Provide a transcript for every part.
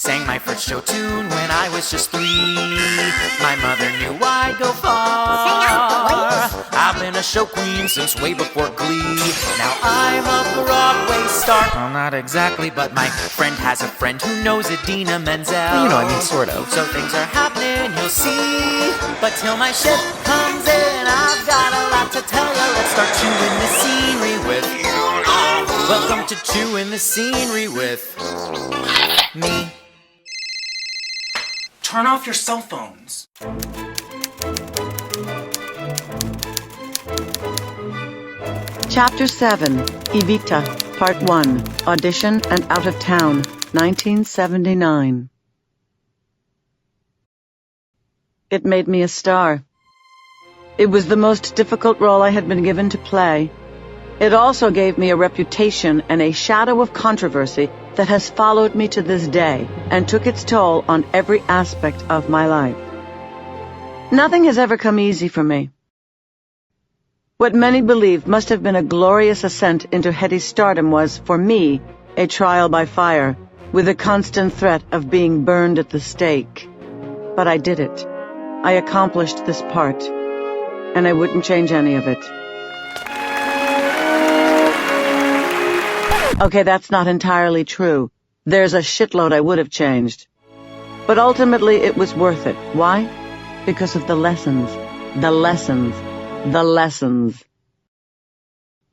Sang my first show tune when I was just 3. My mother knew I'd go far. I've been a show queen since way before Glee. Now I'm a Broadway star. Well, not exactly, but my friend has a friend who knows Idina Menzel. Well, you know, I mean, sort of. So things are happening, you'll see. But till my ship comes in, I've got a lot to tell you. Let's start chewing the scenery with... Welcome to Chewing the Scenery with... me. Turn off your cell phones. Chapter 7, Evita, Part 1, Audition and Out of Town, 1979. It made me a star. It was the most difficult role I had been given to play. It also gave me a reputation and a shadow of controversy that has followed me to this day and took its toll on every aspect of my life. Nothing has ever come easy for me. What many believe must have been a glorious ascent into heady stardom was, for me, a trial by fire, with a constant threat of being burned at the stake. But I did it. I accomplished this part, and I wouldn't change any of it. Okay, that's not entirely true. There's a shitload I would have changed. But ultimately, it was worth it. Why? Because of the lessons. The lessons. The lessons.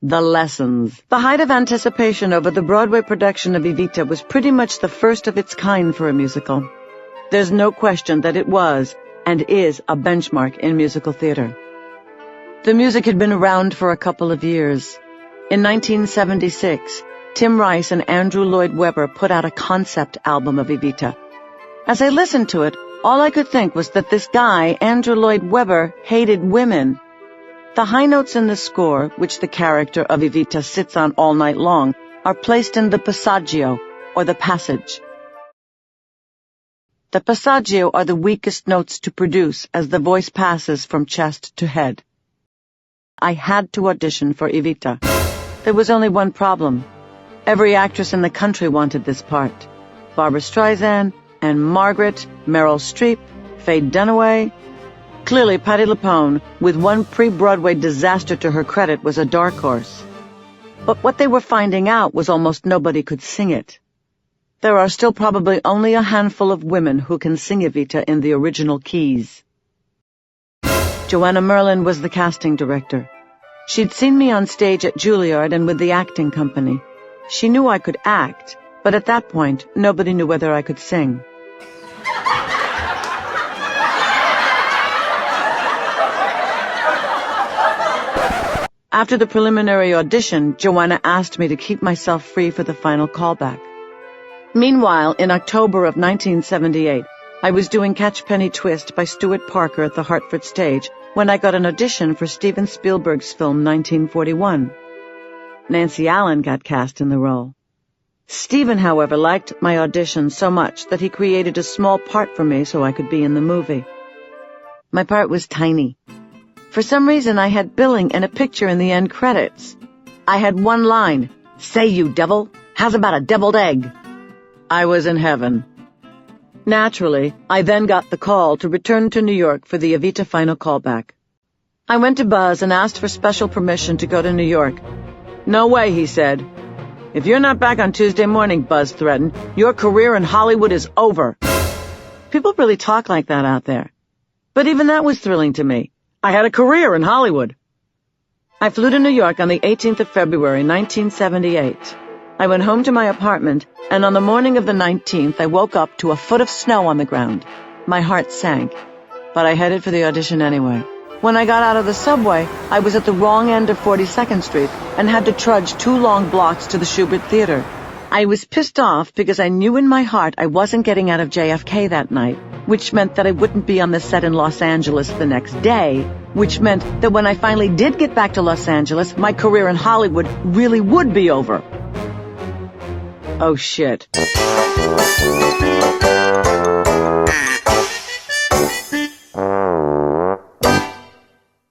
The lessons. The height of anticipation over the Broadway production of Evita was pretty much the first of its kind for a musical. There's no question that it was, and is, a benchmark in musical theater. The music had been around for a couple of years. In 1976, Tim Rice and Andrew Lloyd Webber put out a concept album of Evita. As I listened to it, all I could think was that this guy, Andrew Lloyd Webber, hated women. The high notes in the score, which the character of Evita sits on all night long, are placed in the passaggio, or the passage. The passaggio are the weakest notes to produce as the voice passes from chest to head. I had to audition for Evita. There was only one problem. Every actress in the country wanted this part. Barbra Streisand, Anne Margaret, Meryl Streep, Faye Dunaway. Clearly, Patti LuPone, with one pre-Broadway disaster to her credit, was a dark horse. But what they were finding out was almost nobody could sing it. There are still probably only a handful of women who can sing Evita in the original keys. Joanna Merlin was the casting director. She'd seen me on stage at Juilliard and with the acting company. She knew I could act, but at that point, nobody knew whether I could sing. After the preliminary audition, Joanna asked me to keep myself free for the final callback. Meanwhile, in October of 1978, I was doing Catch Penny Twist by Stuart Parker at the Hartford Stage when I got an audition for Steven Spielberg's film 1941. Nancy Allen got cast in the role. Steven, however, liked my audition so much that he created a small part for me so I could be in the movie. My part was tiny. For some reason, I had billing and a picture in the end credits. I had one line, "Say, you devil, how's about a deviled egg?" I was in heaven. Naturally, I then got the call to return to New York for the Evita final callback. I went to Buzz and asked for special permission to go to New York. "No way," he said. "If you're not back on Tuesday morning," Buzz threatened, "your career in Hollywood is over." People really talk like that out there. But even that was thrilling to me. I had a career in Hollywood. I flew to New York on the 18th of February, 1978. I went home to my apartment, and on the morning of the 19th, I woke up to a foot of snow on the ground. My heart sank, but I headed for the audition anyway. When I got out of the subway, I was at the wrong end of 42nd Street and had to trudge 2 long blocks to the Shubert Theater. I was pissed off because I knew in my heart I wasn't getting out of JFK that night, which meant that I wouldn't be on the set in Los Angeles the next day, which meant that when I finally did get back to Los Angeles, my career in Hollywood really would be over. Oh, shit.